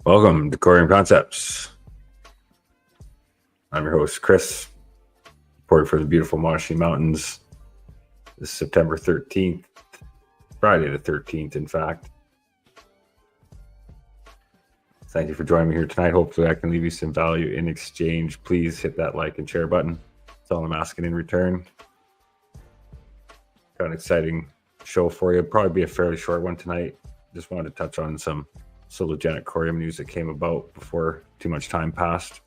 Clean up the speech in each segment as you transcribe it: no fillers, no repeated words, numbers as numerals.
Welcome to Coreum Concepts. I'm your host, Chris, reporting for the beautiful Monashi Mountains. This is September 13th, Friday the 13th, in fact. Thank you for joining me here tonight. Hopefully I can leave you some value in exchange. Please hit that like and share button. That's all I'm asking in return. Got an exciting show for you. Probably be a fairly short one tonight. Just wanted to touch on some Sologenic Coreum news that came about before too much time passed.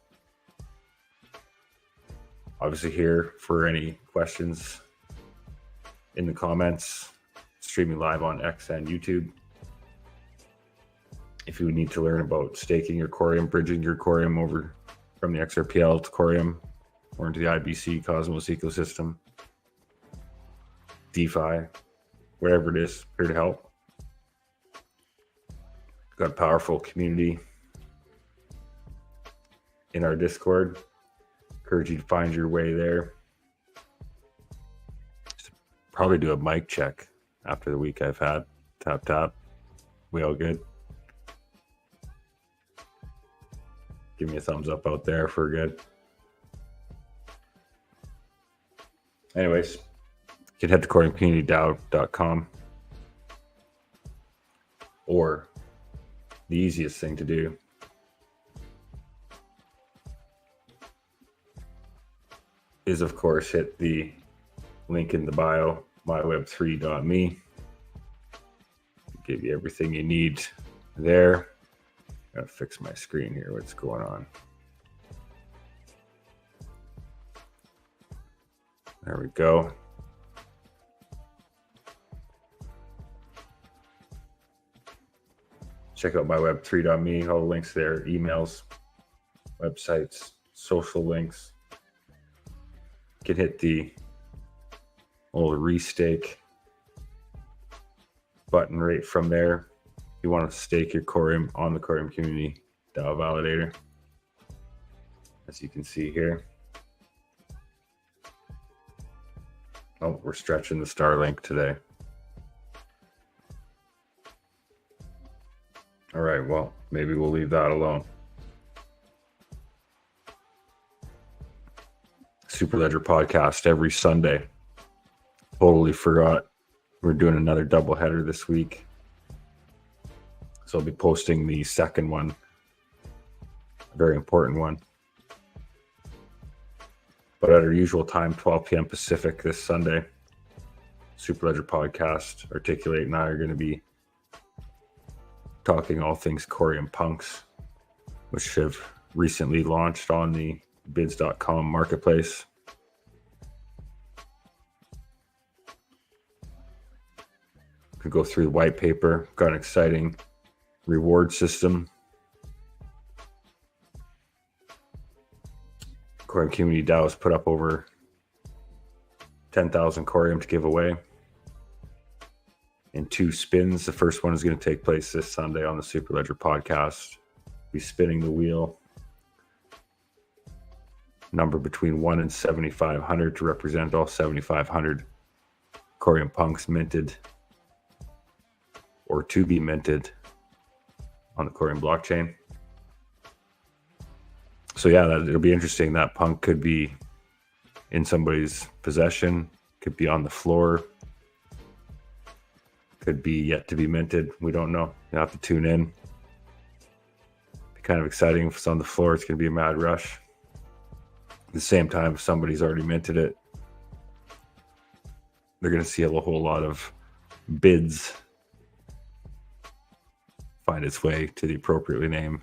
Obviously here for any questions in the comments, streaming live on X and YouTube. If you need to learn about staking your Coreum, bridging your Coreum over from the XRPL to Coreum or into the IBC Cosmos ecosystem, DeFi, whatever it is, here to help. Got a powerful community in our Discord. Encourage you to find your way there. Probably do a mic check after the week I've had. Tap, tap. We all good? Give me a thumbs up out there if we're good. Anyways, you can head to CoreumCommunityDAO.com, or the easiest thing to do is, of course, hit the link in the bio, myweb3.me. Give you everything you need there. Gotta fix my screen here. What's going on? There we go. Check out myweb3.me. All the links there, emails, websites, social links. You can hit the little restake button right from there. You want to stake your Coreum on the Coreum Community DAO validator, as you can see here. Oh, we're stretching the Starlink today. All right, well, maybe we'll leave that alone. Superledger podcast every Sunday. Totally forgot we're doing another doubleheader this week. So I'll be posting the second one, a very important one. But at our usual time, 12 p.m. Pacific this Sunday, Superledger podcast, Articulate and I are going to be talking all things Coreum Punks, which have recently launched on the bids.com marketplace. Could go through the white paper. Got an exciting reward system. Coreum Community DAO has put up over 10,000 Coreum to give away in 2 spins. The first one is going to take place this Sunday on the Superledger podcast. Be spinning the wheel. Number between 1 and 7,500 to represent all 7,500 Coreum Punks minted or to be minted on the Coreum blockchain. So yeah, it'll be interesting. That punk could be in somebody's possession, could be on the floor, could be yet to be minted. We don't know. You have to tune in. Be kind of exciting. If it's on the floor, it's going to be a mad rush. At the same time, if somebody's already minted it, they're going to see a whole lot of bids find its way to the appropriately named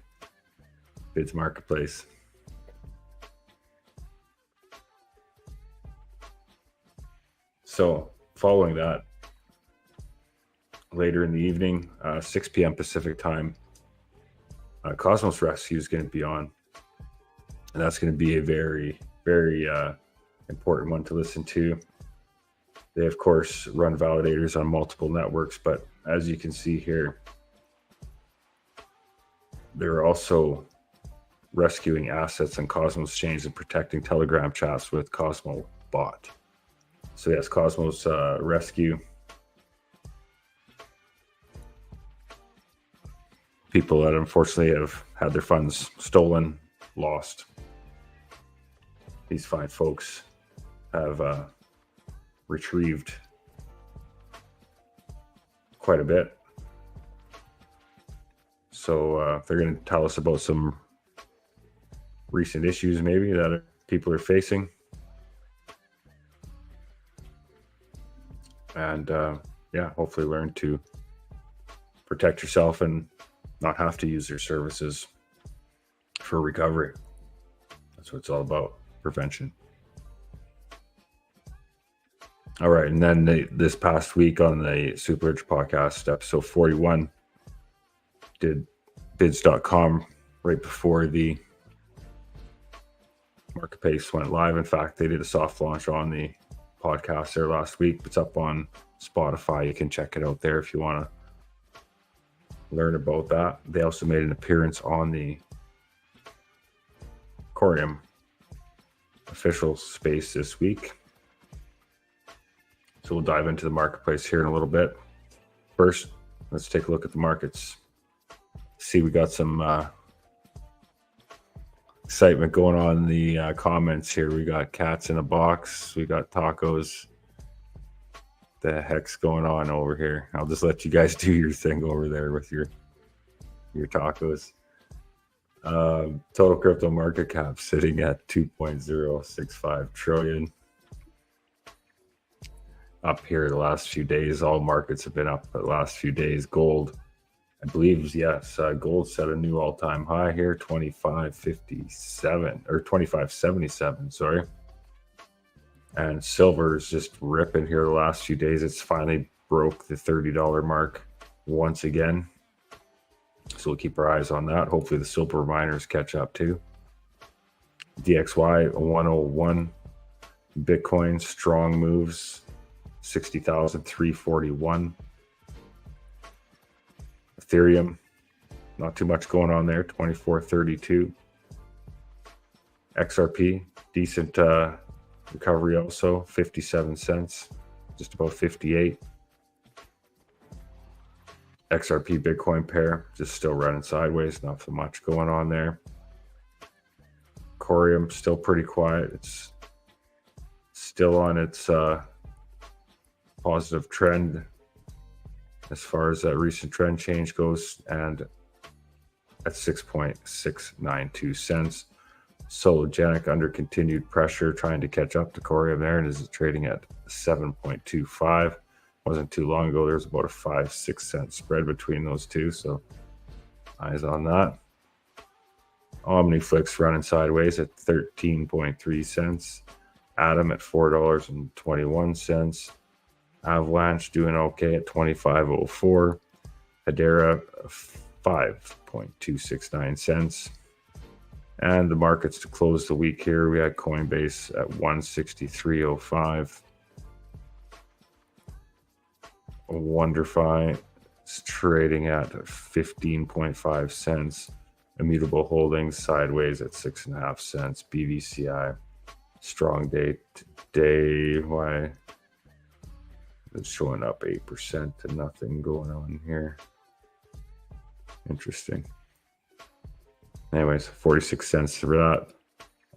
bids marketplace. So following that, later in the evening, 6 p.m. Pacific time, Cosmos Rescue is going to be on. And that's going to be a very, very important one to listen to. They, of course, run validators on multiple networks, but as you can see here, they're also rescuing assets on Cosmos Exchange and protecting Telegram chats with Cosmo Bot. So yes, Cosmos Rescue people that unfortunately have had their funds stolen, lost. These fine folks have retrieved quite a bit. So they're going to tell us about some recent issues maybe that people are facing. And yeah, hopefully learn to protect yourself and not have to use their services for recovery. That's what it's all about, prevention. All right, and then this past week on the Super Rich podcast, episode 41, did bids.com right before the marketplace went live. In fact, they did a soft launch on the podcast there last week. It's up on Spotify. You can check it out there if you want to learn about that. They also made an appearance on the Coreum official space this week. So we'll dive into the marketplace here in a little bit. First, let's take a look at the markets. See, we got some excitement going on in the comments here. We got cats in a box. We got tacos. The heck's going on over here? I'll just let you guys do your thing over there with your tacos. Total crypto market cap sitting at 2.065 trillion. Up here the last few days. All markets have been up the last few days. Gold, I believe, yes, gold set a new all-time high here, 25.57 or 25.77, sorry. And silver is just ripping here the last few days. It's finally broke the $30 mark once again. So we'll keep our eyes on that. Hopefully the silver miners catch up too. DXY 101. Bitcoin, strong moves. 60,341. Ethereum, not too much going on there, 2432. XRP, decent recovery also, 57 cents, just about 58. XRP Bitcoin pair, just still running sideways, not so much going on there. Coreum, still pretty quiet. It's still on its positive trend as far as that recent trend change goes, and at 6.692 cents. Sologenic under continued pressure, trying to catch up to Coreum there, and is trading at 7.25. Wasn't too long ago, there was about a 5-6 cent spread between those two, so eyes on that. OmniFlix running sideways at 13.3 cents. Atom at $4.21. Avalanche doing okay at 25.04. Hedera 5.269 cents. And the markets to close the week here, we had Coinbase at 163.05. WonderFi is trading at 15.5 cents. Immutable Holdings sideways at 6.5 cents. BVCI strong day today. Why? It's showing up 8% to nothing going on here. Interesting. Anyways, 46 cents for that.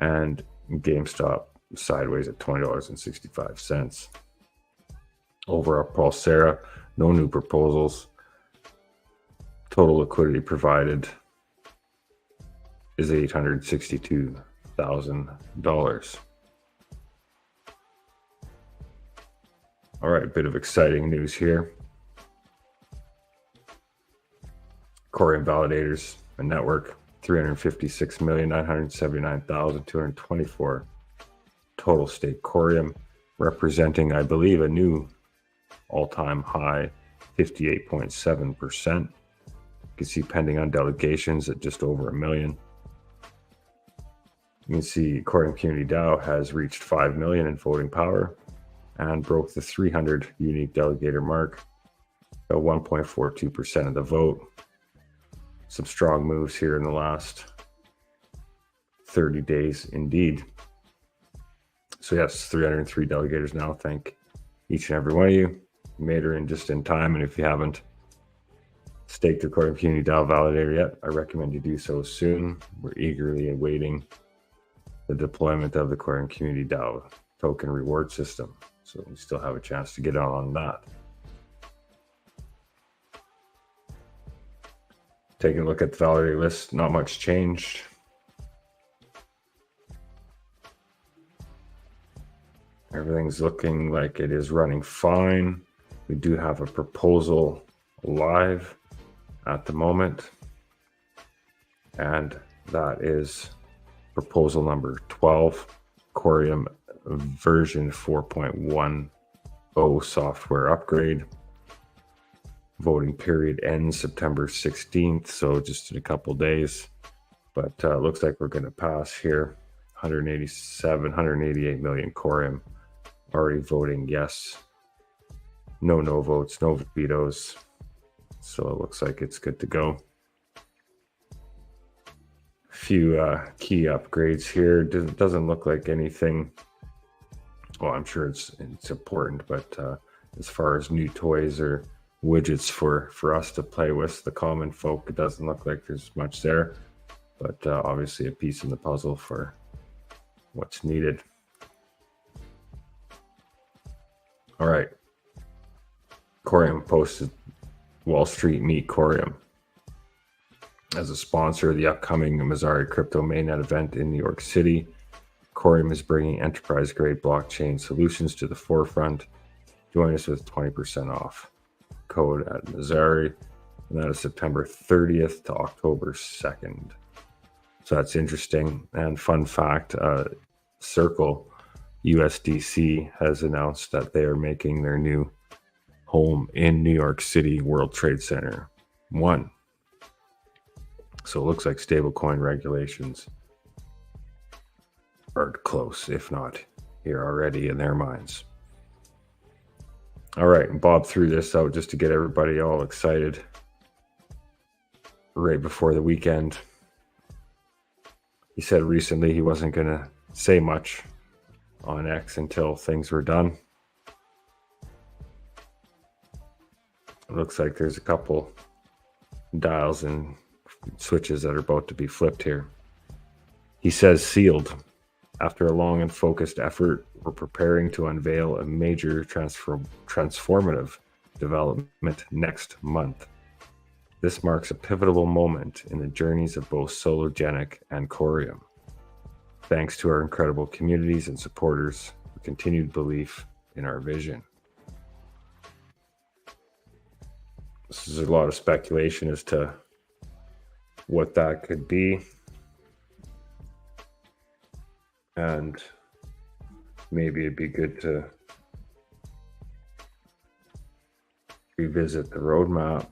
And GameStop sideways at $20.65. Over at Pulsera, no new proposals. Total liquidity provided is $862,000. All right, a bit of exciting news here. Coreum validators, a network, 356,979,224 total stake Coreum, representing, I believe, a new all-time high, 58.7%. You can see pending on delegations at just over 1 million. You can see Coreum Community DAO has reached 5 million in voting power and broke the 300 unique delegator mark, at 1.42% of the vote. Some strong moves here in the last 30 days, indeed. So yes, 303 delegators now. Thank each and every one of you. You made her in just in time, and if you haven't staked the Coreum Community DAO validator yet, I recommend you do so soon. We're eagerly awaiting the deployment of the Coreum Community DAO token reward system. So we still have a chance to get on that. Taking a look at the validator list, not much changed. Everything's looking like it is running fine. We do have a proposal live at the moment, and that is proposal number 12, Coreum version 4.10 software upgrade. Voting period ends September 16th, so just in a couple days. But looks like we're going to pass here. 188 million Coreum already voting yes. No votes, no vetoes. So it looks like it's good to go. A few key upgrades here. Doesn't look like anything. Well, I'm sure it's important, but as far as new toys or widgets for us to play with, the common folk, it doesn't look like there's much there. But obviously a piece in the puzzle for what's needed. All right. Coreum posted Wall Street Meet Coreum as a sponsor of the upcoming Mazzari Crypto Mainnet event in New York City. Coreum is bringing enterprise-grade blockchain solutions to the forefront. Join us with 20% off. Code at Mazzari, and that is September 30th to October 2nd. So that's interesting. And fun fact, Circle USDC has announced that they are making their new home in New York City World Trade Center 1. So it looks like stablecoin regulations are close, if not here already in their minds. All right, and Bob threw this out just to get everybody all excited right before the weekend. He said recently he wasn't going to say much on X until things were done. It looks like there's a couple dials and switches that are about to be flipped here. He says sealed. After a long and focused effort, we're preparing to unveil a major transformative development next month. This marks a pivotal moment in the journeys of both Sologenic and Coreum. Thanks to our incredible communities and supporters for continued belief in our vision. This is a lot of speculation as to what that could be. And maybe it'd be good to revisit the roadmap.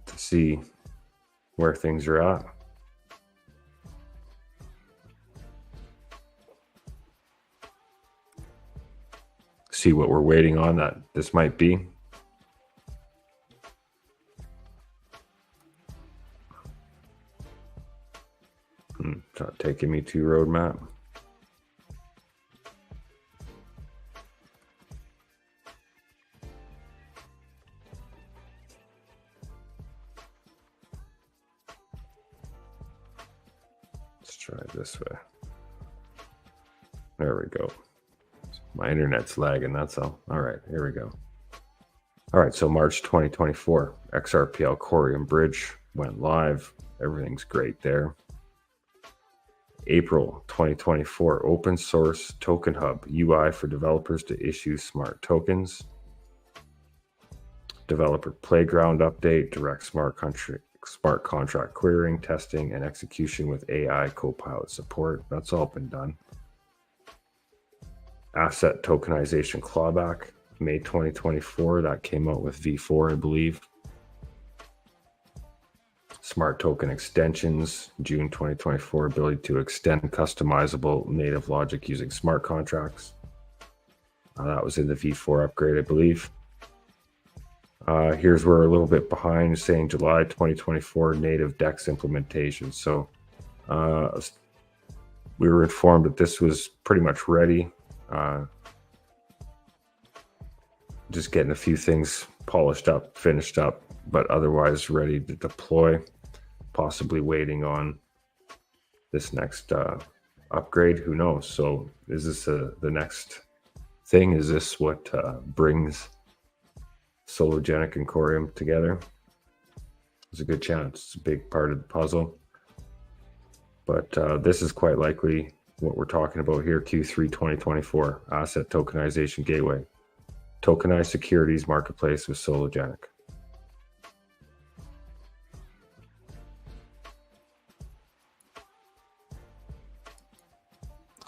To see where things are at. See what we're waiting on that this might be. It's not taking me to roadmap. Let's try it this way. There we go. My internet's lagging, that's all. All right, here we go. All right, so March 2024, XRPL Coreum Bridge went live. Everything's great there. April 2024, open source token hub UI for developers to issue smart tokens. Developer playground update, direct smart contract querying, testing, and execution with AI Copilot support. That's all been done. Asset tokenization clawback, May 2024. That came out with V4, I believe. Smart token extensions, June 2024, ability to extend customizable native logic using smart contracts. That was in the V4 upgrade, I believe. Here's where we're a little bit behind, saying July 2024 native DEX implementation. So we were informed that this was pretty much ready. Just getting a few things polished up, finished up, but otherwise ready to deploy, possibly waiting on this next upgrade. Who knows? So is this the next thing? Is this what brings Sologenic and Coreum together? There's a good chance. It's a big part of the puzzle. But this is quite likely what we're talking about here, Q3 2024, Asset Tokenization Gateway. Tokenized securities marketplace with Sologenic.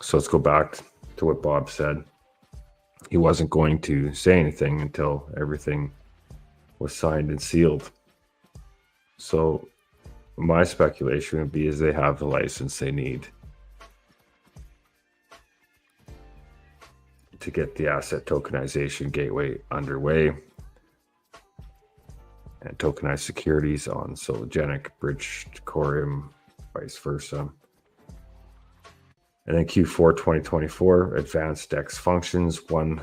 So let's go back to what Bob said. He wasn't going to say anything until everything was signed and sealed. So my speculation would be is they have the license they need to get the asset tokenization gateway underway and tokenize securities on Sologenic, bridge to Coreum, vice versa. And then Q4 2024, advanced DEX functions,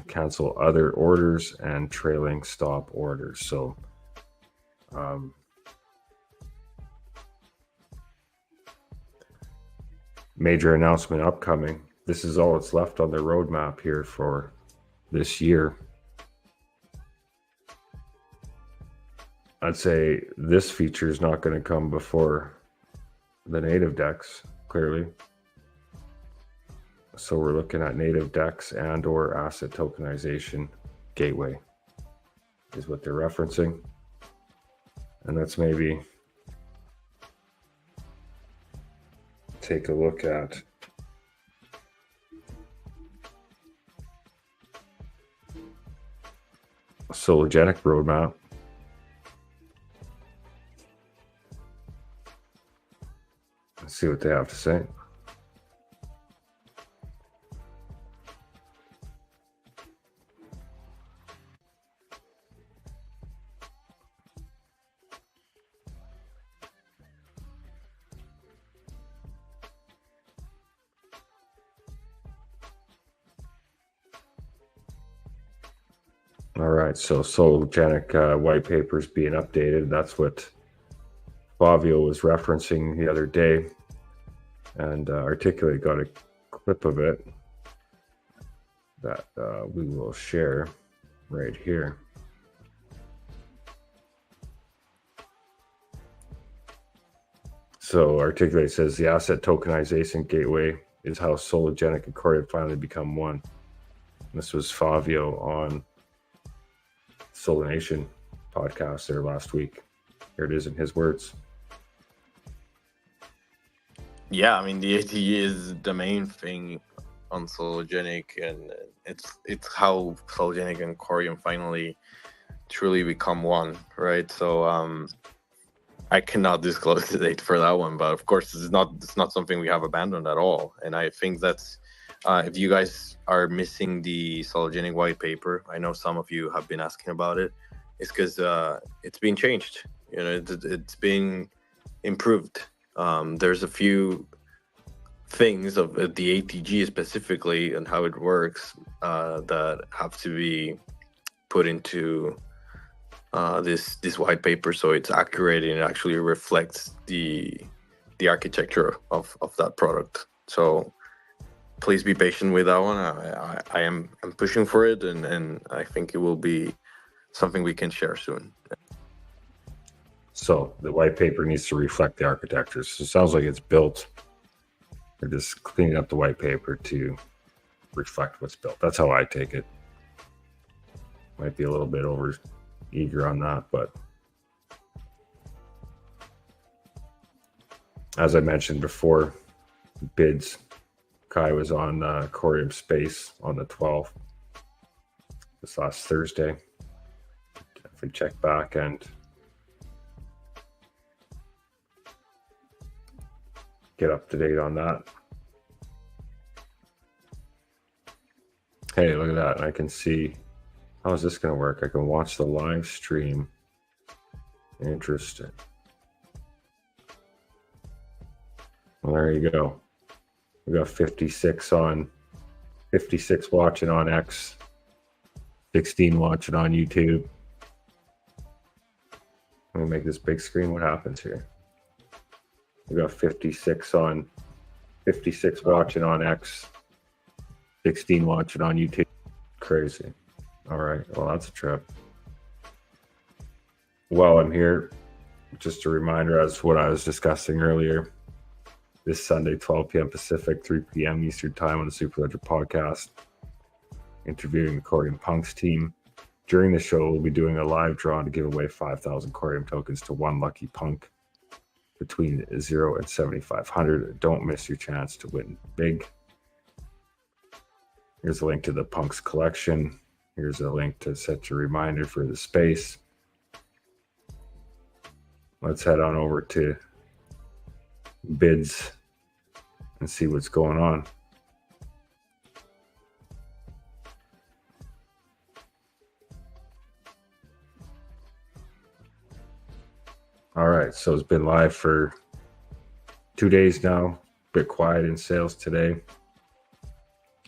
cancel other orders and trailing stop orders. So major announcement upcoming. This is all that's left on the roadmap here for this year. I'd say this feature is not going to come before the native DEX, clearly. So we're looking at native DEX and or asset tokenization gateway is what they're referencing. And let's maybe take a look at Sologenic roadmap. Let's see what they have to say. All right, so Sologenic white paper is being updated. That's what Favio was referencing the other day, and Articulate got a clip of it that we will share right here. So Articulate says the asset tokenization gateway is how Sologenic and Coreum finally become one. And this was Favio on Solanation podcast there last week. Here it is in his words. Yeah, I mean, the ATE is the main thing on Sologenic, and it's how Sologenic and Coreum finally truly become one, right? So I cannot disclose the date for that one, but of course it's not something we have abandoned at all. And I think that's if you guys are missing the Sologenic white paper, I know some of you have been asking about it. It's because it's been changed. You know, it's been improved. There's a few things of the ATG specifically and how it works that have to be put into this white paper, so it's accurate and it actually reflects the architecture of that product. So please be patient with that one. I'm pushing for it, and I think it will be something we can share soon. So the white paper needs to reflect the architecture. So it sounds like it's built. They're just cleaning up the white paper to reflect what's built. That's how I take it. Might be a little bit over eager on that, but as I mentioned before, bids. Kai was on Coreum Space on the 12th, this last Thursday. If we check back and get up to date on that. Hey, look at that. I can see, how is this going to work? I can watch the live stream. Interesting. Well, there you go. We got 56 watching on X, 16 watching on YouTube. Let me make this big screen. What happens here? We got 56 watching on X, 16 watching on YouTube. Crazy. All right. Well, that's a trip. While I'm here, just a reminder as what I was discussing earlier. This Sunday, 12 p.m. Pacific, 3 p.m. Eastern Time on the Superledger podcast, interviewing the Coreum Punks team. During the show, we'll be doing a live draw to give away 5,000 Coreum tokens to one lucky punk between 0 and 7,500. Don't miss your chance to win big. Here's a link to the Punks collection. Here's a link to set your reminder for the space. Let's head on over to bids and see what's going on. All right, so it's been live for 2 days now. Bit quiet in sales today.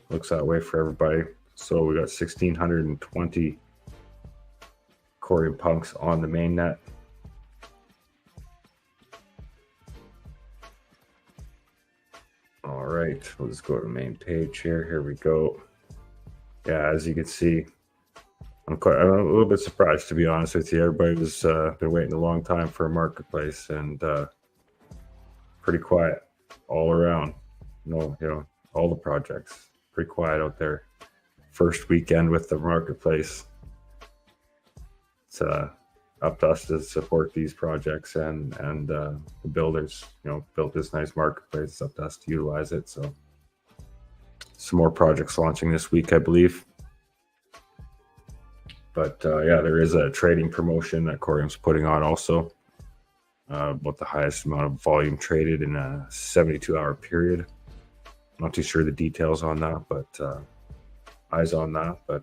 Looks that way for everybody. So we got 1,620 Coreum Punks on the mainnet. All right, let's go to the main page here. Here we go. Yeah, as you can see, I'm a little bit surprised, to be honest with you. Everybody was been waiting a long time for a marketplace, and pretty quiet all around. No, all the projects pretty quiet out there. First weekend with the marketplace. It's up to us to support these projects and the builders. Built this nice marketplace. It's up to us to utilize it. So some more projects launching this week, I believe. But yeah, there is a trading promotion that Coreum's putting on also. About the highest amount of volume traded in a 72-hour period. Not too sure the details on that, but eyes on that. But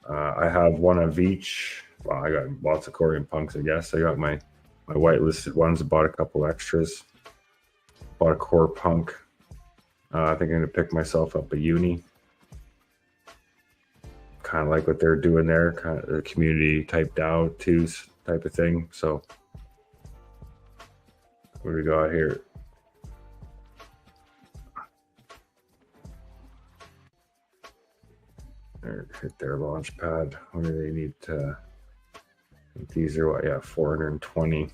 I have one of each. Well, I got lots of Coreum Punks, I guess. I got my whitelisted ones. I bought a couple extras. Bought a core punk. I think I'm going to pick myself up a uni. Kind of like what they're doing there. Kind of a community type DAO 2s type of thing. So what do we got here? Hit their launch pad. What do they need to? These are what? Yeah, 420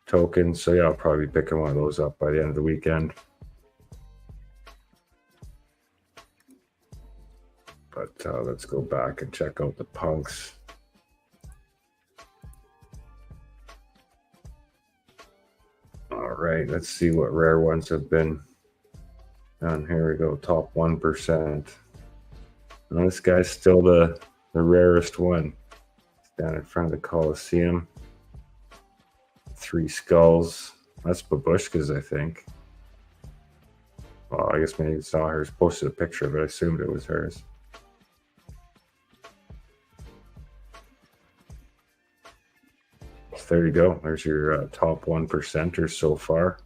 tokens. So yeah, I'll probably be picking one of those up by the end of the weekend. But let's go back and check out the punks. All right, let's see what rare ones have been. And here we go, top 1%. And this guy's still the rarest one. It's down in front of the Coliseum. 3 skulls. That's Babushka's, I think. Well, I guess maybe it's not hers. Posted a picture of it. I assumed it was hers. So there you go. There's your top 1%ers so far.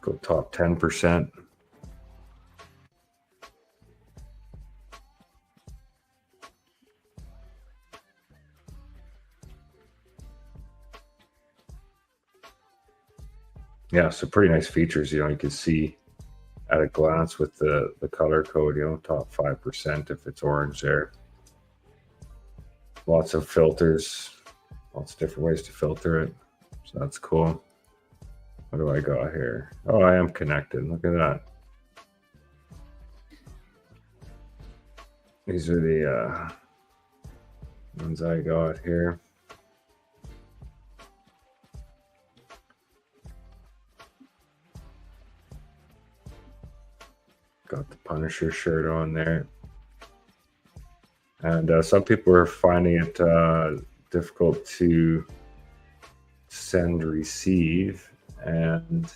Go top 10%. Yeah, so pretty nice features. You can see at a glance with the color code, top 5% if it's orange there. Lots of filters, lots of different ways to filter it. So that's cool. What do I got here? Oh, I am connected. Look at that. These are the ones I got here. Got the Punisher shirt on there. And some people are finding it difficult to send, receive, and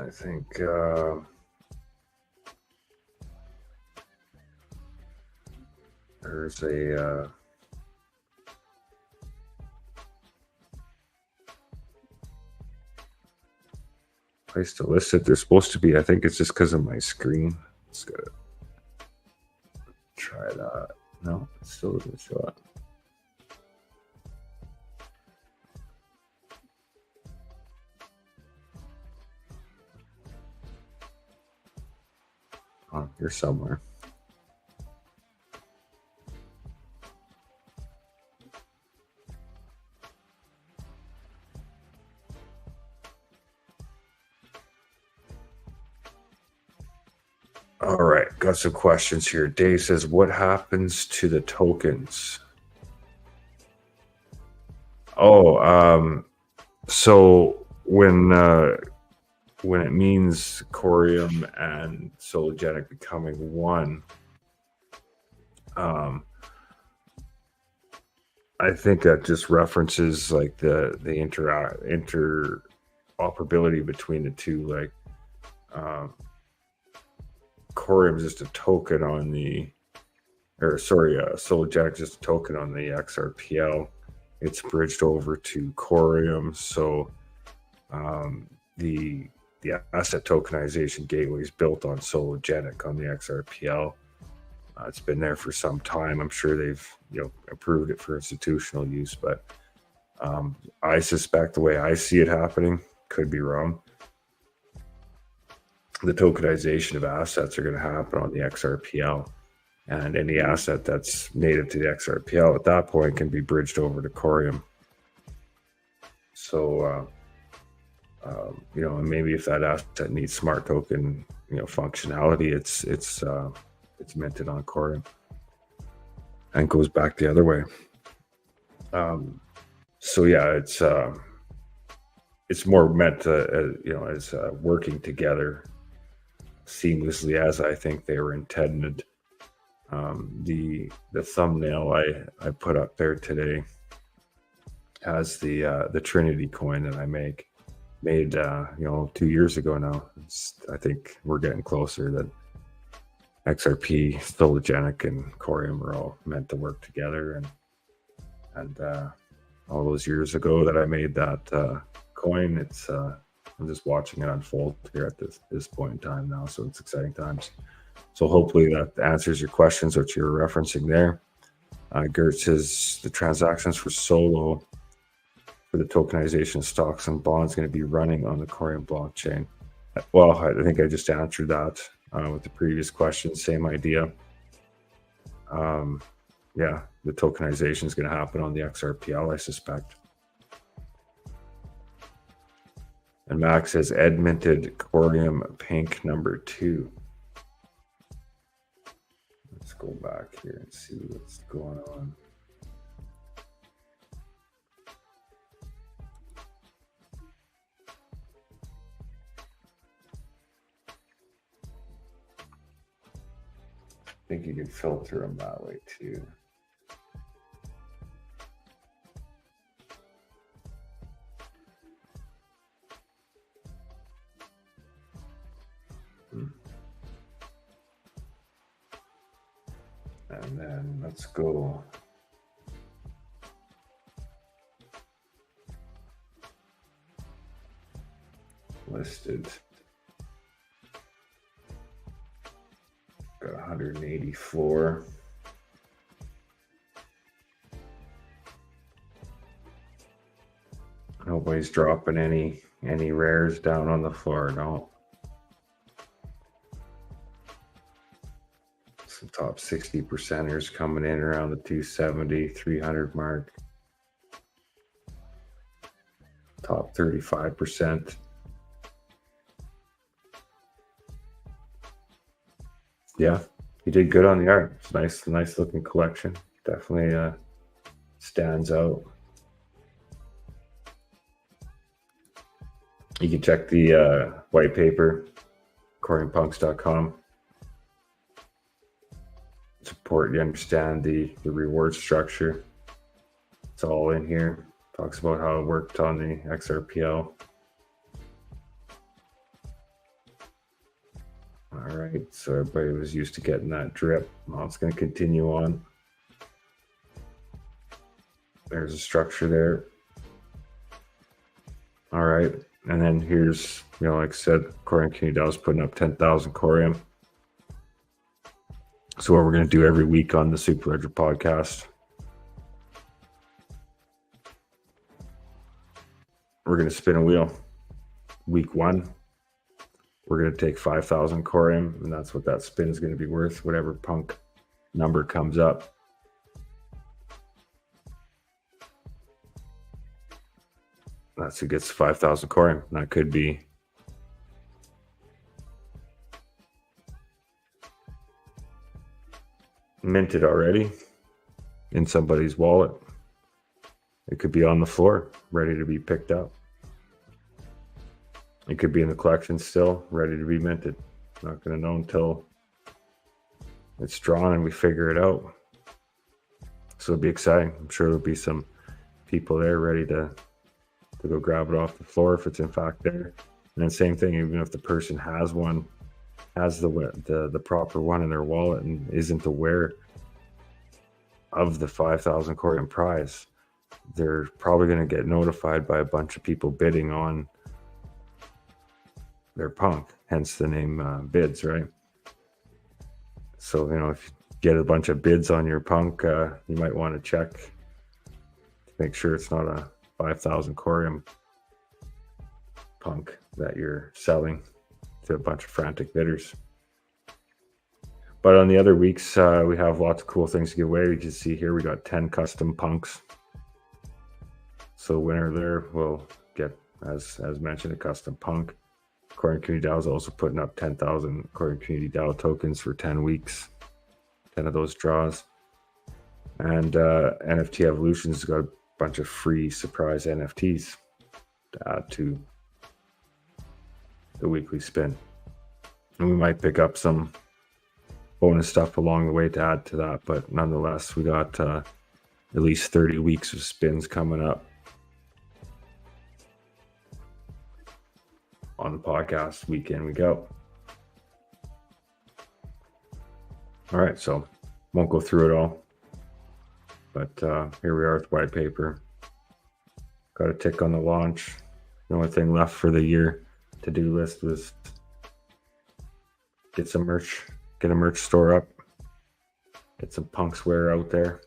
I think there's a place to list it. There's supposed to be. I think it's just because of my screen. Let's go try that. No, it still doesn't show up. Oh, here somewhere. All right, got some questions here. Dave says, what happens to the tokens? Oh, so when it means Coreum and Sologenic becoming one, I think that just references like the interoperability between the two. Like Coreum is just a token on Sologenic is just a token on the XRPL. It's bridged over to Coreum, so the asset tokenization gateway is built on Sologenic on the XRPL. It's been there for some time. I'm sure they've approved it for institutional use, but I suspect the way I see it happening, could be wrong, the tokenization of assets are going to happen on the XRPL, and any asset that's native to the XRPL at that point can be bridged over to Coreum. So and maybe if that asset needs smart token functionality, it's minted on Coreum and goes back the other way. So yeah, it's more meant to as working together seamlessly as I think they were intended. The thumbnail I put up there today has the Trinity coin that I made 2 years ago now. I think we're getting closer that XRP, Sologenic, and Coreum are all meant to work together, and all those years ago that I made that coin, it's I'm just watching it unfold here at this point in time now, so it's exciting times. So hopefully that answers your questions, which you're referencing there. Gert says the transactions for Solo for the tokenization of stocks and bonds going to be running on the Coreum blockchain. Well, I think I just answered that with the previous question. Same idea. Yeah, the tokenization is going to happen on the XRPL, I suspect. And Max says Ed minted Coreum Pink number 2. Let's go back here and see what's going on. I think you can filter them that way too. And then let's go. Listed. Got 184. Nobody's dropping any rares down on the floor, no. Some top 60 percenters coming in around the 270, 300 mark. Top 35%. Yeah, he did good on the art. It's nice looking collection. Definitely stands out. You can check the white paper, CoreumPunks.com. It's important you understand the reward structure. It's all in here. Talks about how it worked on the XRPL. All right, so everybody was used to getting that drip. Well, it's going to continue on. There's a structure there. All right, and then here's, like I said, Coreum Community DAO is putting up 10,000 Coreum. So what we're going to do every week on the Superledger podcast, we're going to spin a wheel. Week 1, we're going to take 5,000 Coreum, and that's what that spin is going to be worth, whatever punk number comes up. That's who gets 5,000 Coreum. That could be minted already in somebody's wallet. It could be on the floor, ready to be picked up. It could be in the collection still, ready to be minted. Not going to know until it's drawn and we figure it out. So it'll be exciting. I'm sure there'll be some people there ready to go grab it off the floor if it's in fact there. And then same thing, even if the person has one, has the proper one in their wallet and isn't aware of the 5,000 Coreum prize, they're probably going to get notified by a bunch of people bidding on their punk, hence the name bids, right? So, if you get a bunch of bids on your punk, you might want to check to make sure it's not a 5,000 Coreum punk that you're selling to a bunch of frantic bidders. But on the other weeks, we have lots of cool things to give away. You can see here we got 10 custom punks. So winner there will get, as mentioned, a custom punk. Coreum Community DAO is also putting up 10,000 Coreum Community DAO tokens for 10 weeks. 10 of those draws. And NFT Evolutions has got a bunch of free surprise NFTs to add to the weekly spin. And we might pick up some bonus stuff along the way to add to that, but nonetheless, we got at least 30 weeks of spins coming up on the podcast, week in, week out. All right, so won't go through it all, but here we are with white paper. Got a tick on the launch. The only thing left for the year to-do list was get some merch, get a merch store up, get some punks wear out there.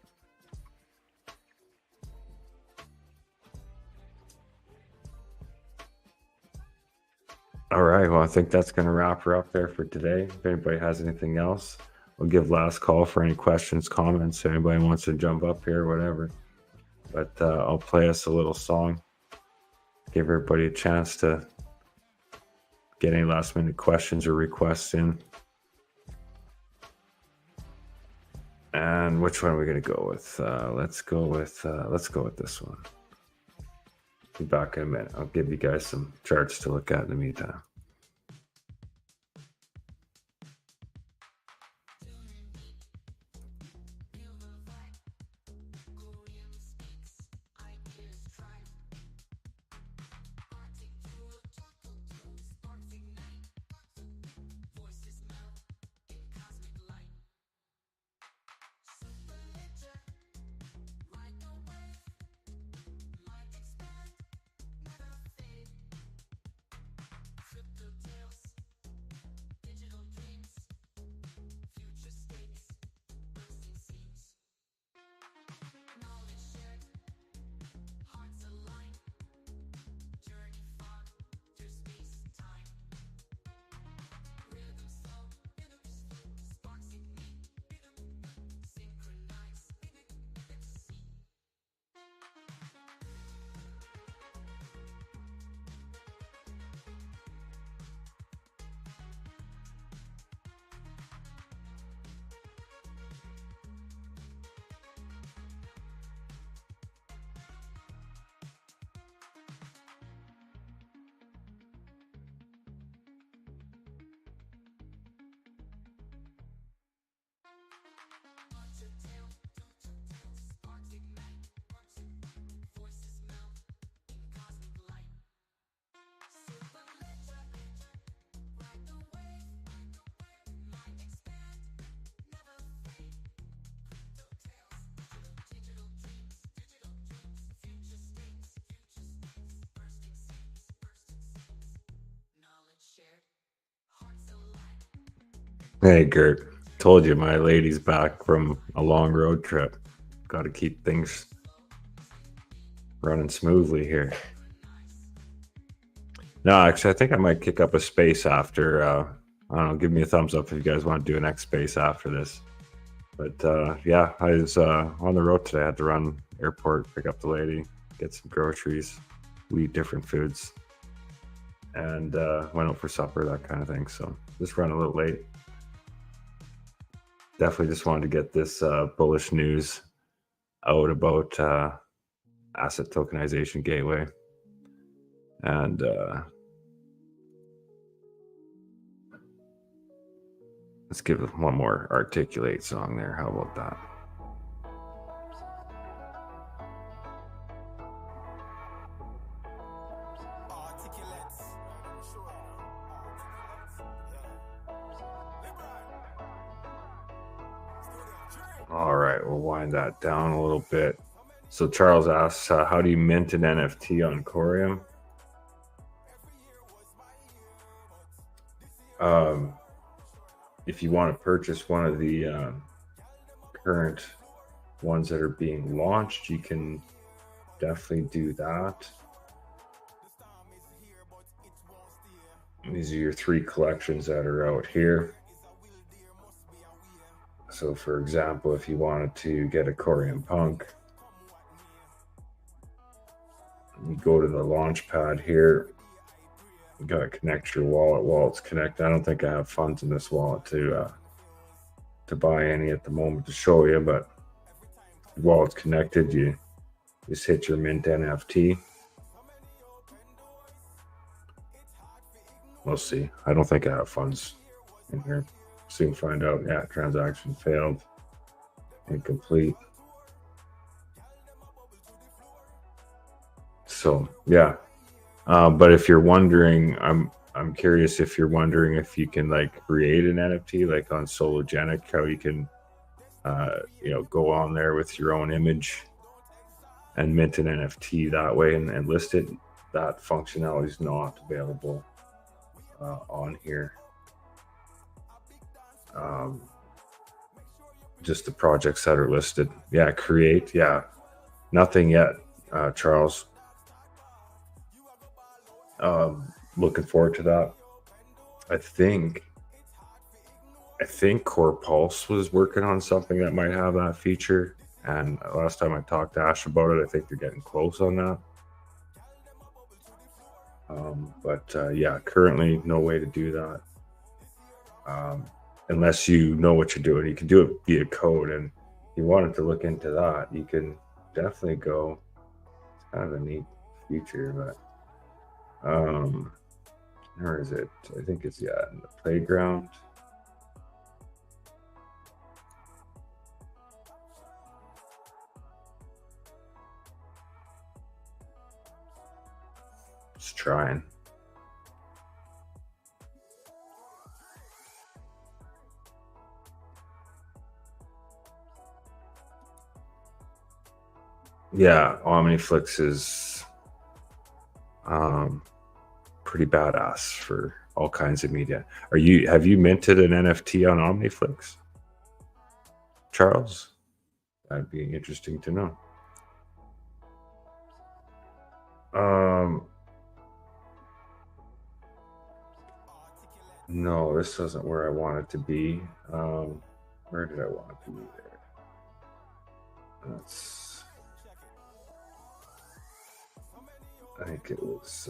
All right, well, I think that's going to wrap her up there for today. If anybody has anything else, we'll give last call for any questions, comments, if anybody wants to jump up here, whatever. But I'll play us a little song, give everybody a chance to get any last minute questions or requests in. And which one are we going to go with? Let's go with this one. Be back in a minute. I'll give you guys some charts to look at in the meantime. Hey, Gert. Told you my lady's back from a long road trip. Got to keep things running smoothly here. No, actually, I think I might kick up a space after. I don't know. Give me a thumbs up if you guys want to do an X space after this. But yeah, I was on the road today. I had to run airport, pick up the lady, get some groceries. We eat different foods, and went out for supper, that kind of thing. So just run a little late. Definitely just wanted to get this bullish news out about asset tokenization gateway. And let's give it one more articulate song there. How about that? All right, we'll wind that down a little bit. So Charles asks, how do you mint an NFT on Coreum? If you want to purchase one of the current ones that are being launched, you can definitely do that. These are your 3 collections that are out here. So for example, if you wanted to get a Coreum Punk, you go to the launch pad here. You got to connect your wallet. Wallet's connected. I don't think I have funds in this wallet to buy any at the moment to show you, but while it's connected, you just hit your mint NFT. We'll see. I don't think I have funds in here. Soon find out. Yeah, transaction failed. Incomplete. So yeah. But if you're wondering, I'm curious if you're wondering if you can like create an NFT like on Sologenic, how you can go on there with your own image and mint an NFT that way and list it. That functionality is not available on here. Just the projects that are listed. Yeah, create. Yeah, nothing yet, Charles. Looking forward to that. I think Core Pulse was working on something that might have that feature. And last time I talked to Ash about it, I think they're getting close on that. But yeah, currently no way to do that. Unless you know what you're doing. You can do it via code. And if you wanted to look into that, you can definitely go. It's kind of a neat feature, but where is it? I think it's in the playground. Just trying. Yeah, OmniFlix is pretty badass for all kinds of media. Have you minted an NFT on OmniFlix, Charles? That'd be interesting to know. No, this isn't where I want it to be. Where did I want it to be there? I think it was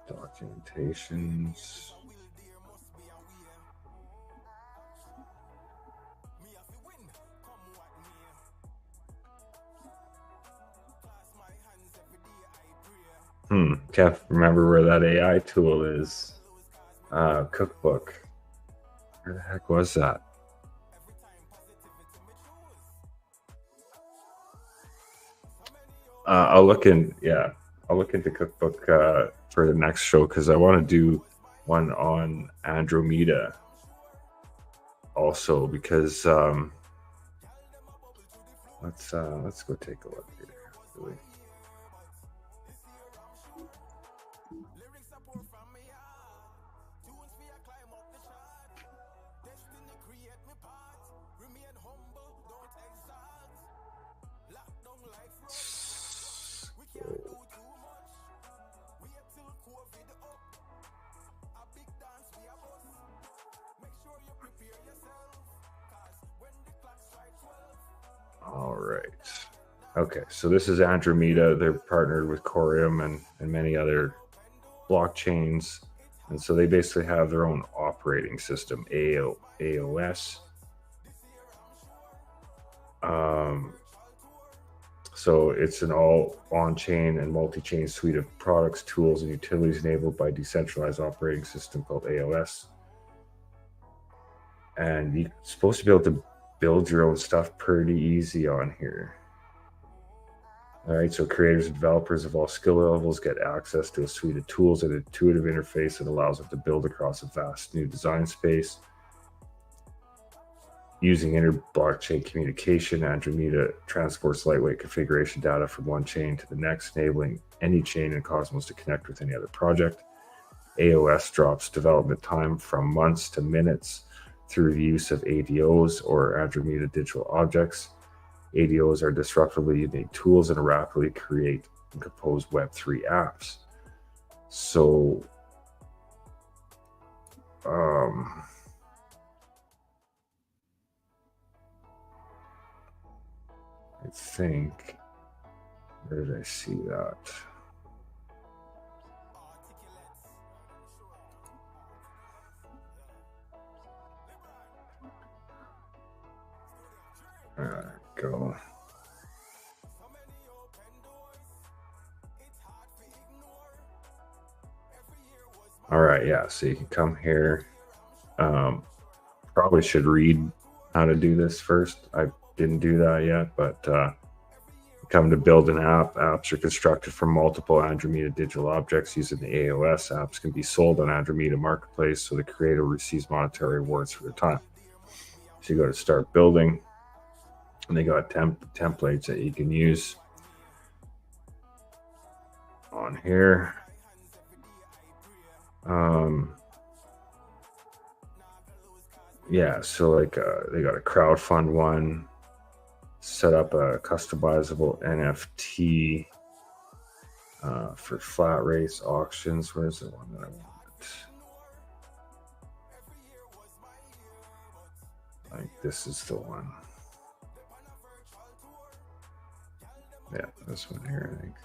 documentations. Can't remember where that AI tool is. Cookbook. Where the heck was that? I'll look in. Yeah, I'll look into cookbook for the next show, because I want to do one on Andromeda also, because let's go take a look here. Really. All right. Okay, so this is Andromeda. They're partnered with Coreum and many other blockchains. And so they basically have their own operating system, AOS. So it's an all on-chain and multi-chain suite of products, tools, and utilities enabled by decentralized operating system called AOS. And you're supposed to be able to build your own stuff pretty easy on here. All right, so creators and developers of all skill levels get access to a suite of tools and an intuitive interface that allows them to build across a vast new design space. Using inter-blockchain communication, Andromeda transports lightweight configuration data from one chain to the next, enabling any chain in Cosmos to connect with any other project. AOS drops development time from months to minutes through the use of ADOs, or Andromeda Digital Objects. ADOs are disruptively unique tools and rapidly create and compose Web3 apps. So, I think, where did I see that? There we go. All right, yeah, so you can come here. Probably should read how to do this first. I didn't do that yet, but come to build an app. Apps are constructed from multiple Andromeda digital objects using the AOS. Apps can be sold on Andromeda Marketplace, so the creator receives monetary rewards for their time. So you go to start building, and they got templates that you can use on here. Yeah, so like they got a crowdfund one, set up a customizable NFT for flat rates auctions. Where's the one that I want? I think this is the one. Yeah, this one here, I think.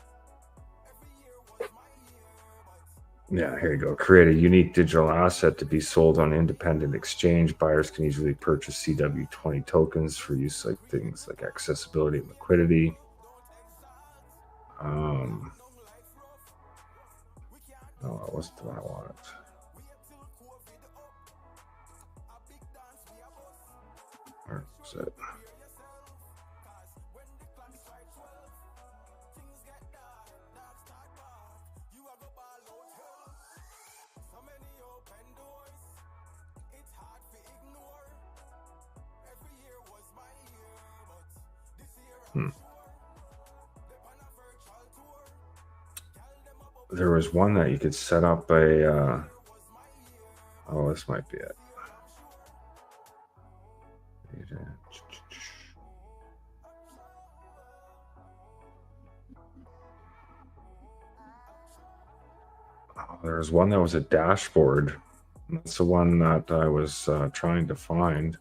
Yeah, here you go. Create a unique digital asset to be sold on independent exchange. Buyers can easily purchase CW20 tokens for use like things like accessibility and liquidity. No, that wasn't the one I wanted. Where is it? There was one that you could set up a oh, this might be it. Oh, there was one that was a dashboard. That's the one that I was trying to find.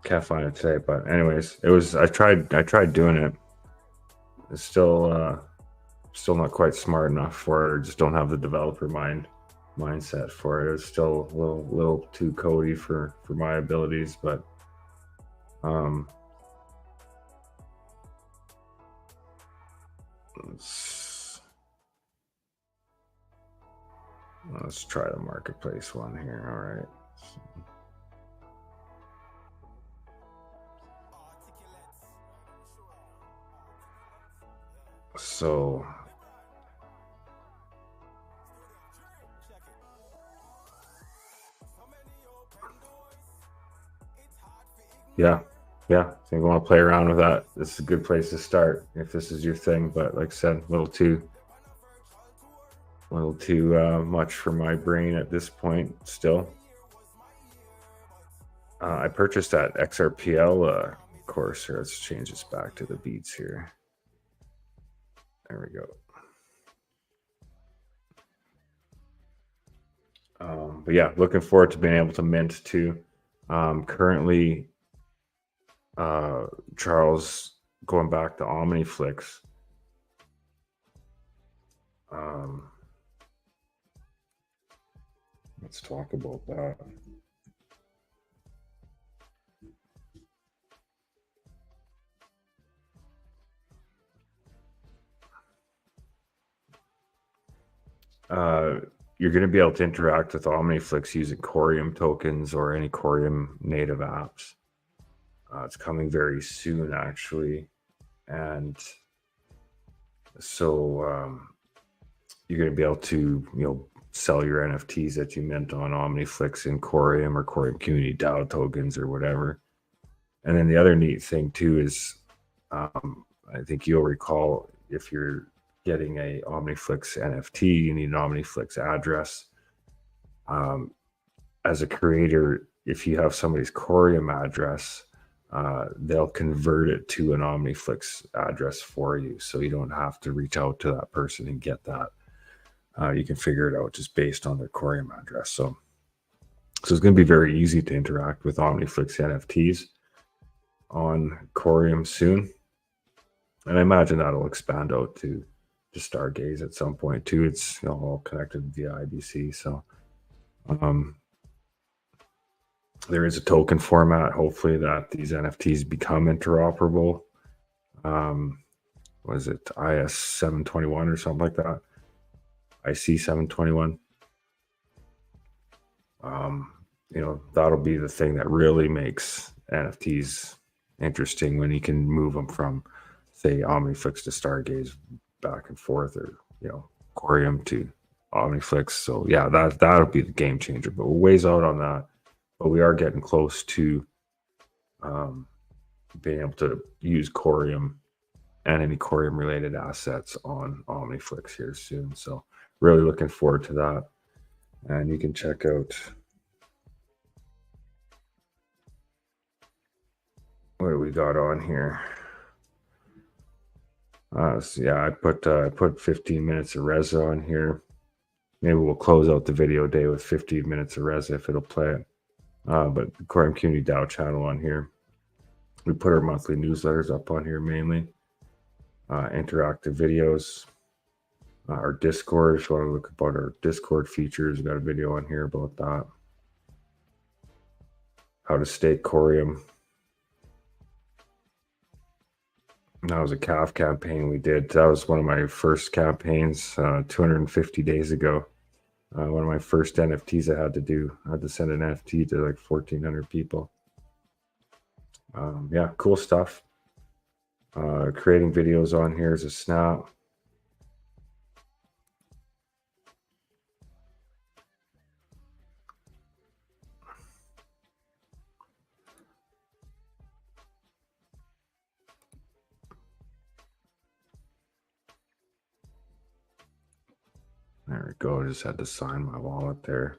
Can't find it today, but anyways, it was. I tried doing it. It's still not quite smart enough for it. I just don't have the developer mindset for it. It's still a little too codey for my abilities, but let's try the marketplace one here. All right, So yeah, I think I want to play around with that. This is a good place to start if this is your thing. But like I said, a little too much for my brain at this point. Still, I purchased that XRPL course here. Let's change this back to the beats here. There we go. But yeah, looking forward to being able to mint too. Currently, Charles going back to OmniFlix. Let's talk about that. You're going to be able to interact with OmniFlix using Coreum tokens or any Coreum native apps. It's coming very soon, actually. And so you're going to be able to, sell your NFTs that you mint on OmniFlix in Coreum or Coreum Community DAO tokens or whatever. And then the other neat thing too is, I think you'll recall, if you're getting a OmniFlix NFT, you need an OmniFlix address. As a creator, if you have somebody's Coreum address, they'll convert it to an OmniFlix address for you, so you don't have to reach out to that person and get that. You can figure it out just based on their Coreum address. So it's going to be very easy to interact with OmniFlix NFTs on Coreum soon, and I imagine that'll expand out to Stargaze at some point too. It's all connected via IBC, so there is a token format, hopefully, that these NFTs become interoperable. Was it IS 721 or something like that? IC 721. That'll be the thing that really makes NFTs interesting, when you can move them from, say, OmniFlix to Stargaze back and forth, or Coreum to OmniFlix. So yeah, that'll be the game changer. But we're ways out on that. But we are getting close to being able to use Coreum and any Coreum related assets on OmniFlix here soon. So really looking forward to that. And you can check out what do we got on here. So yeah, I put 15 minutes of Reza on here. Maybe we'll close out the video day with 15 minutes of Reza if it'll play it. But the Coreum Community DAO channel on here. We put our monthly newsletters up on here mainly. Interactive videos. Our Discord, if you want to look about our Discord features, we got a video on here about that. How to stake Coreum. That was a CAF campaign we did. That was one of my first campaigns 250 days ago. One of my first NFTs I had to do. I had to send an NFT to like 1,400 people. Yeah, cool stuff. Creating videos on here is a snap. There we go. I just had to sign my wallet there.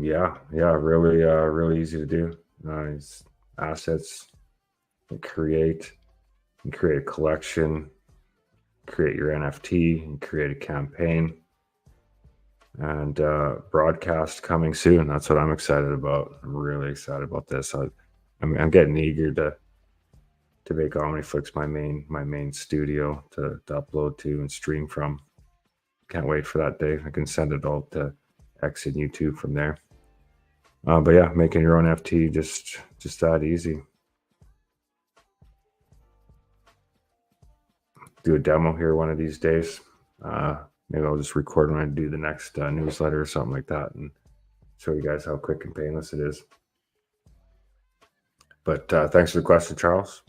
Yeah, really easy to do. Nice assets. You create a collection, create your NFT, and create a campaign, and broadcast coming soon. That's what I'm excited about. I'm really excited about this. I'm getting eager to make OmniFlix my main studio to upload to and stream from. Can't wait for that day. I can send it all to X and YouTube from there. But yeah, making your own NFT, just that easy. Do a demo here one of these days. Maybe I'll just record when I do the next newsletter or something like that, and show you guys how quick and painless it is. But thanks for the question, Charles.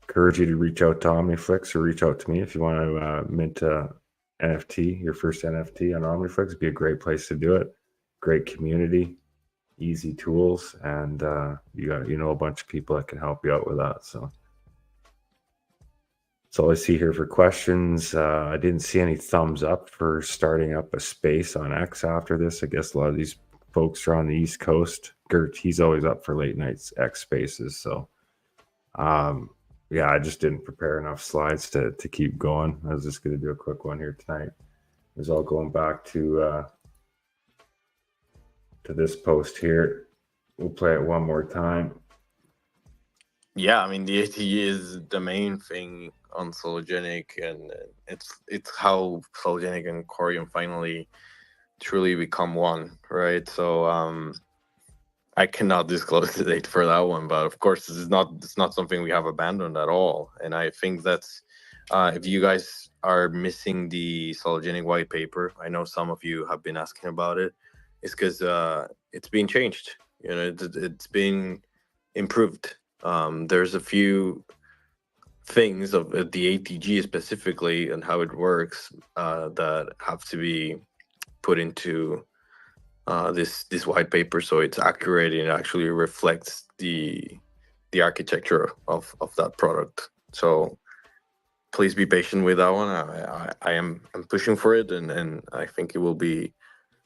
encourage you to reach out to OmniFlix or reach out to me if you want to mint a NFT, your first NFT on OmniFlix. It'd be a great place to do it. Great community, easy tools, and you know a bunch of people that can help you out with that. So that's all I see here for questions. I didn't see any thumbs up for starting up a space on X after this. I guess a lot of these folks are on the East Coast. Gert, he's always up for late nights X spaces. So yeah, I just didn't prepare enough slides to keep going. I was just going to do a quick one here tonight. It was all going back to this post here. We'll play it one more time. Yeah, I mean the ATE is the main thing on Sologenic, and it's how Sologenic and Coreum finally truly become one, right? So I cannot disclose the date for that one, but of course it's not something we have abandoned at all. And I think that's if you guys are missing the Sologenic white paper, I know some of you have been asking about it. It's because it's been changed. You know, it's been improved. There's a few things of the ATG specifically and how it works that have to be put into this white paper, so it's accurate and actually reflects the architecture of that product. So please be patient with that one. I'm pushing for it, and I think it will be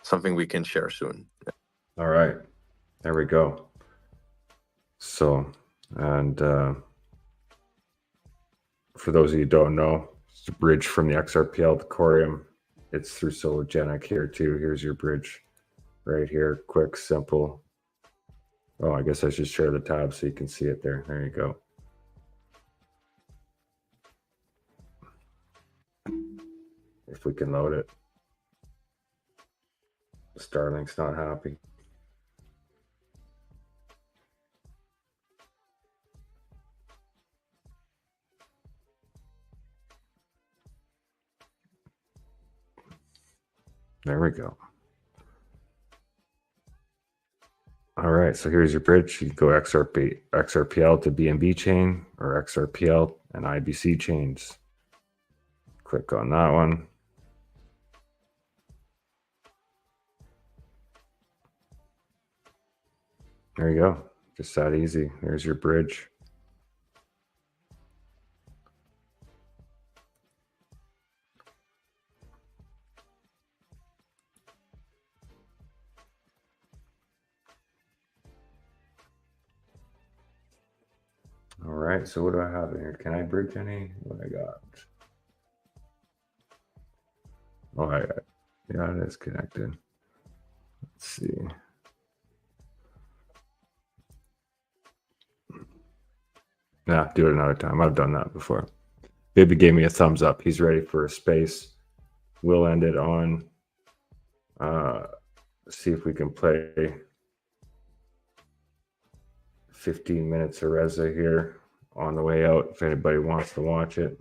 something we can share soon. All right, there we go. So, and for those of you who don't know, it's a bridge from the XRPL to Coreum. It's through Sologenic here too. Here's your bridge right here. Quick, simple. Oh, I guess I should share the tab so you can see it there. There you go. If we can load it. Starlink's not happy. There we go. All right, so here's your bridge. You can go XRPL to BNB chain or XRPL and IBC chains. Click on that one. There you go. Just that easy. There's your bridge. All right, so what do I have in here? Can I bridge any? What I got? Oh, yeah, it is connected. Let's see. Yeah, do it another time. I've done that before. Baby gave me a thumbs up. He's ready for a space. We'll end it on. See if we can play 15 minutes of Reza here on the way out if anybody wants to watch it.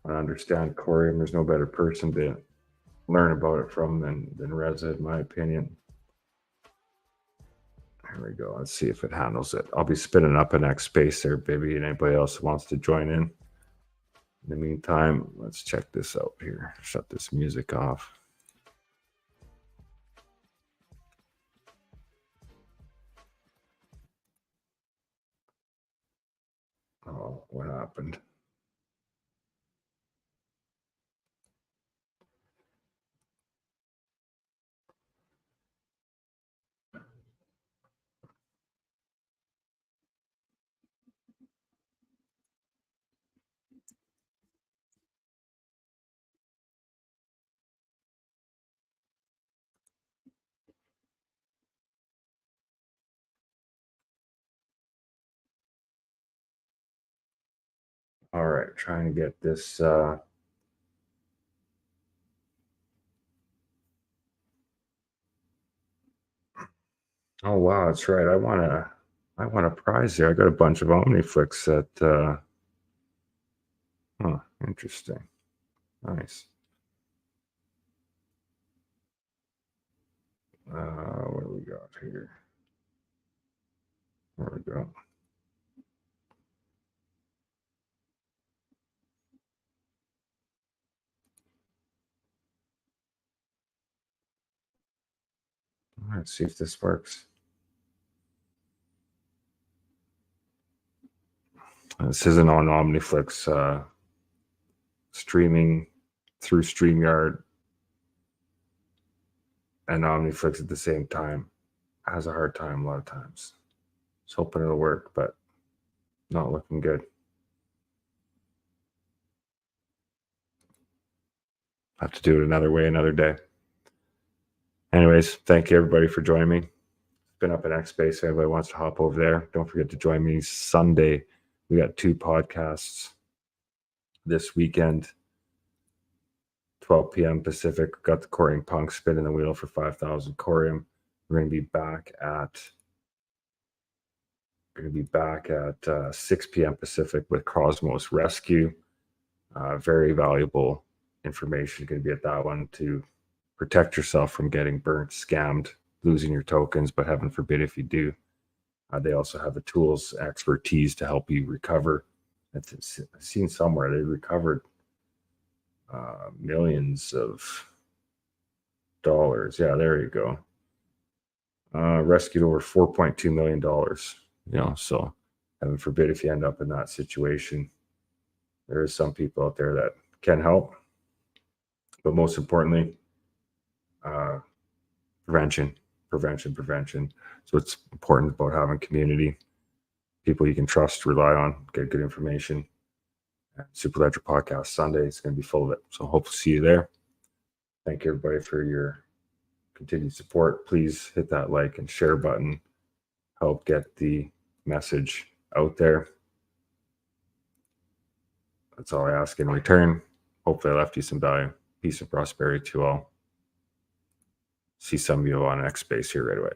I understand Coreum. There's no better person to learn about it from than Reza, in my opinion. Here we go. Let's see if it handles it. I'll be spinning up an X space there, baby, and anybody else who wants to join in. In the meantime, let's check this out here. Shut this music off. Oh, what happened? All right, trying to get this. Oh wow, that's right. I want a prize here. I got a bunch of OmniFlix that. Huh, interesting. Nice. What do we got here? There we go. All right, see if this works. This isn't on OmniFlix. Streaming through StreamYard and OmniFlix at the same time has a hard time a lot of times. Just hoping it'll work, but not looking good. Have to do it another way, another day. Anyways, thank you everybody for joining me. It's been up at Xbase. Everybody wants to hop over there. Don't forget to join me Sunday. We got 2 podcasts this weekend. 12 p.m. Pacific. Got the Coreum Punk spinning the wheel for 5,000 Coreum. We're going to be back at 6 p.m. Pacific with Cosmos Rescue. Very valuable information going to be at that one to protect yourself from getting burnt, scammed, losing your tokens, but heaven forbid if you do. They also have the tools, expertise to help you recover. I've seen somewhere they recovered millions of dollars. Yeah, there you go. Rescued over $4.2 million. So heaven forbid if you end up in that situation. There is some people out there that can help, but most importantly, prevention. So it's important about having community, people you can trust, rely on, get good information. Superledger podcast Sunday is going to be full of it. So hope to see you there. Thank you everybody for your continued support. Please hit that like and share button. Help get the message out there. That's all I ask in return. Hopefully I left you some value. Peace and prosperity to all. See some of you on Xbase here right away.